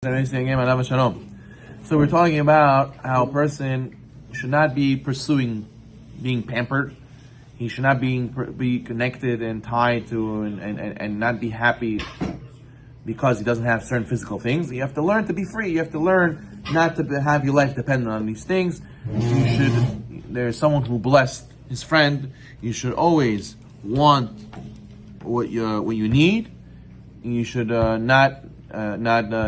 So we're talking about how a person should not be pursuing being pampered. He should not be connected and tied to and not be happy because he doesn't have certain physical things. You have to learn to be free. You have to learn not to have your life dependent on these things. There's someone who blessed his friend. You should always want what you need. You should not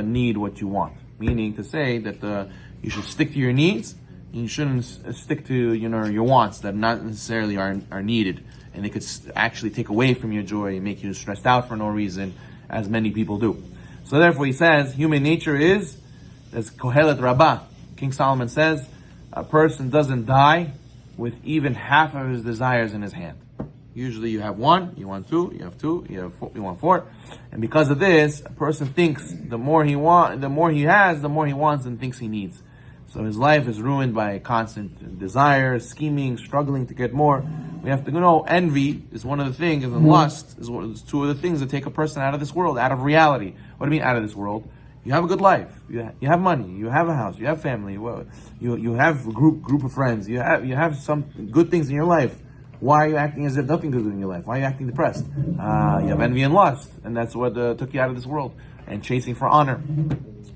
need what you want. Meaning to say that you should stick to your needs. You shouldn't stick to your wants that not necessarily are needed, and they could actually take away from your joy and make you stressed out for no reason, as many people do. So therefore, he says human nature is, as Kohelet Rabbah, King Solomon says, a person doesn't die with even half of his desires in his hand. Usually you have one, you want two, you have two, you have four, you want four. And because of this, a person thinks the more he has, the more he wants and thinks he needs. So his life is ruined by constant desire, scheming, struggling to get more. We have to know envy is one of the things, and lust is two of the things that take a person out of this world, out of reality. What do you mean out of this world? You have a good life. You have money. You have a house. You have family. You have a group of friends. You have some good things in your life. Why are you acting as if nothing good in your life? Why are you acting depressed? You have envy and lust, and that's what took you out of this world. And chasing for honor.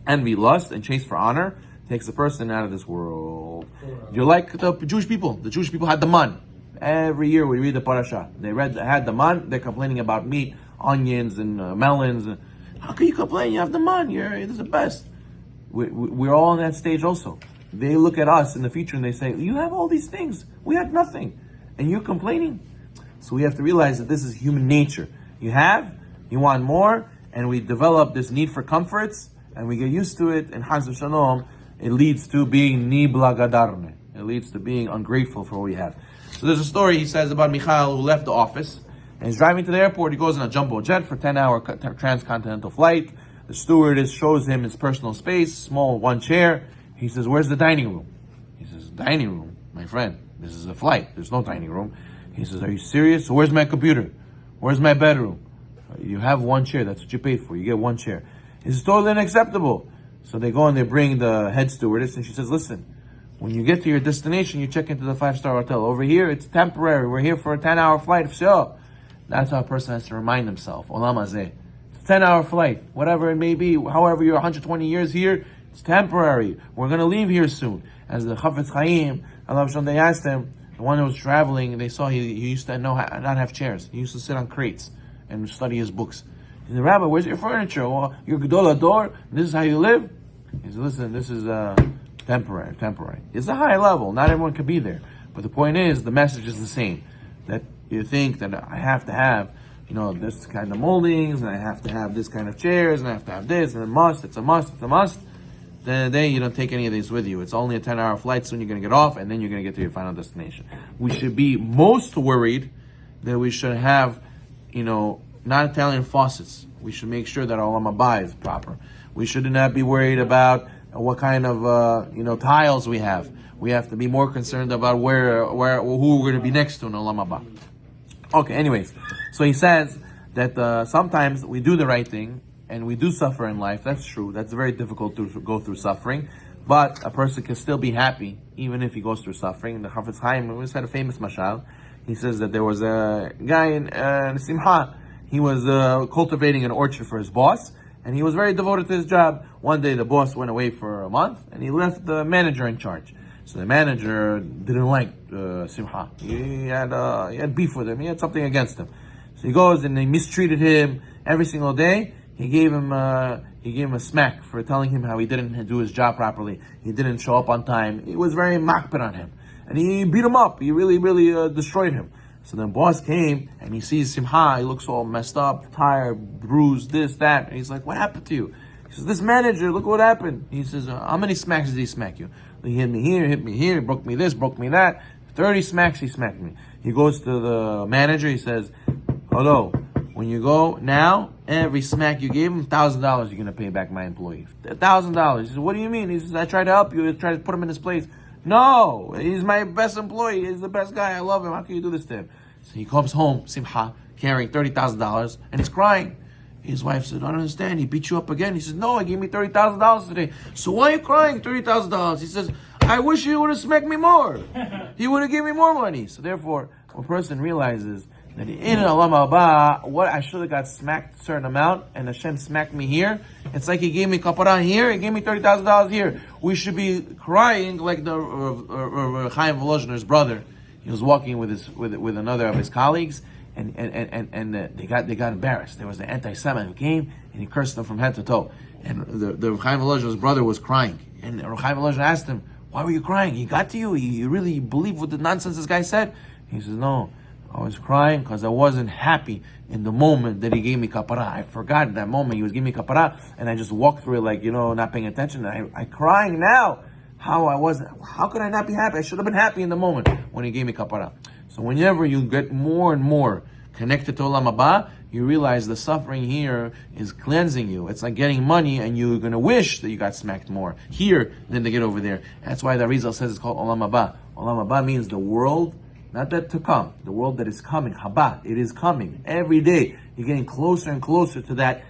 Envy, lust, and chase for honor takes a person out of this world. You're like the Jewish people. The Jewish people had the man. Every year we read the parasha. They had the man. They're complaining about meat, onions, and melons. How can you complain? You have the man. This is the best. We're all in that stage also. They look at us in the future and they say, you have all these things. We have nothing. And you're complaining. So we have to realize that this is human nature. You want more, and we develop this need for comforts, and we get used to it, and Chas v'Shalom, it leads to being nibla gadarne. It leads to being ungrateful for what we have. So there's a story he says about Michael who left the office, and he's driving to the airport. He goes on a jumbo jet for a 10-hour transcontinental flight. The stewardess shows him his personal space, small one chair. He says, where's the dining room? He says, dining room, my friend. This is a flight. There's no dining room. He says, are you serious? So where's my computer? Where's my bedroom? You have one chair. That's what you paid for. You get one chair. This is totally unacceptable. So they go and they bring the head stewardess, and she says, listen, when you get to your destination, you check into the 5-star hotel. Over here, it's temporary. We're here for a 10-hour flight. So that's how a person has to remind himself. Olam hazeh. It's a 10-hour flight. Whatever it may be, however you're 120 years here, it's temporary. We're going to leave here soon. As the Chafetz Chaim, they asked him, the one who was traveling, they saw he used to not have chairs. He used to sit on crates and study his books. He said, Rabbi, where's your furniture? Well, your Gedol Ador, this is how you live? He said, listen, this is temporary. It's a high level. Not everyone can be there. But the point is, the message is the same. That you think that I have to have, this kind of moldings, and I have to have this kind of chairs, and I have to have this, and it's a must. Then you don't take any of these with you. It's only a 10-hour flight. Soon you're going to get off, and then you're going to get to your final destination. We should be most worried that we should have, not Italian faucets. We should make sure that our Olam Haba is proper. We should not be worried about what kind of, tiles we have. We have to be more concerned about who we're going to be next to in Olam Haba. Okay, anyways. So he says that sometimes we do the right thing, and we do suffer in life. That's true. That's very difficult to go through suffering. But a person can still be happy, even if he goes through suffering. The Chafetz Chaim always had a famous mashal. He says that there was a guy in Simcha. He was cultivating an orchard for his boss, and he was very devoted to his job. One day the boss went away for a month, and he left the manager in charge. So the manager didn't like Simcha. He had beef with him. He had something against him. So he goes and he mistreated him every single day. He gave him a smack for telling him how he didn't do his job properly. He didn't show up on time. He was very makpid on him. And he beat him up. He really destroyed him. So then boss came and he sees Simcha. He looks all messed up, tired, bruised, this, that. And he's like, what happened to you? He says, this manager, look what happened. He says, how many smacks did he smack you? He hit me here, broke me this, broke me that. 30 smacks he smacked me. He goes to the manager. He says, hello. When you go now, every smack you gave him, $1,000 you're going to pay back my employee. $1,000. He says, what do you mean? He says, I tried to help you. I tried to put him in his place. No, he's my best employee. He's the best guy. I love him. How can you do this to him? So he comes home, Simcha, carrying $30,000, and he's crying. His wife said, I don't understand. He beat you up again. He says, no, he gave me $30,000 today. So why are you crying? $30,000. He says, I wish he would have smacked me more. He would have given me more money. So therefore, when a person realizes that in Olam Haba, what I should have got smacked a certain amount, and Hashem smacked me here, it's like He gave me kapara here, He gave me $30,000 here. We should be crying like the Chaim Volozhner's brother. He was walking with another of his colleagues, and they got embarrassed. There was an anti-Semite who came and he cursed them from head to toe. And the Chaim Volozhner's brother was crying, and Chaim Volozhner asked him, "Why were you crying? He got to you? You really believe what the nonsense this guy said?" He says, "No, I was crying because I wasn't happy in the moment that he gave me kapara. I forgot that moment he was giving me kapara, and I just walked through it like, not paying attention. I crying now. How could I not be happy? I should have been happy in the moment when he gave me kapara." So whenever you get more and more connected to Olam Haba, you realize the suffering here is cleansing you. It's like getting money and you're going to wish that you got smacked more here than to get over there. That's why the Arizal says it's called Olam Haba. Olam Haba means the world, not that to come, the world that is coming. Haba, it is coming. Every day, you're getting closer and closer to that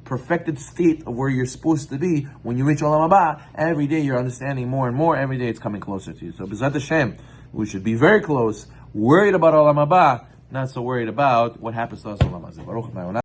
perfected state of where you're supposed to be. When you reach Olam Haba, every day you're understanding more and more. Every day it's coming closer to you. So, B'ezrat Hashem, we should be very close, worried about Olam Haba, not so worried about what happens to us in Olam Hazeh. Baruch Adonai.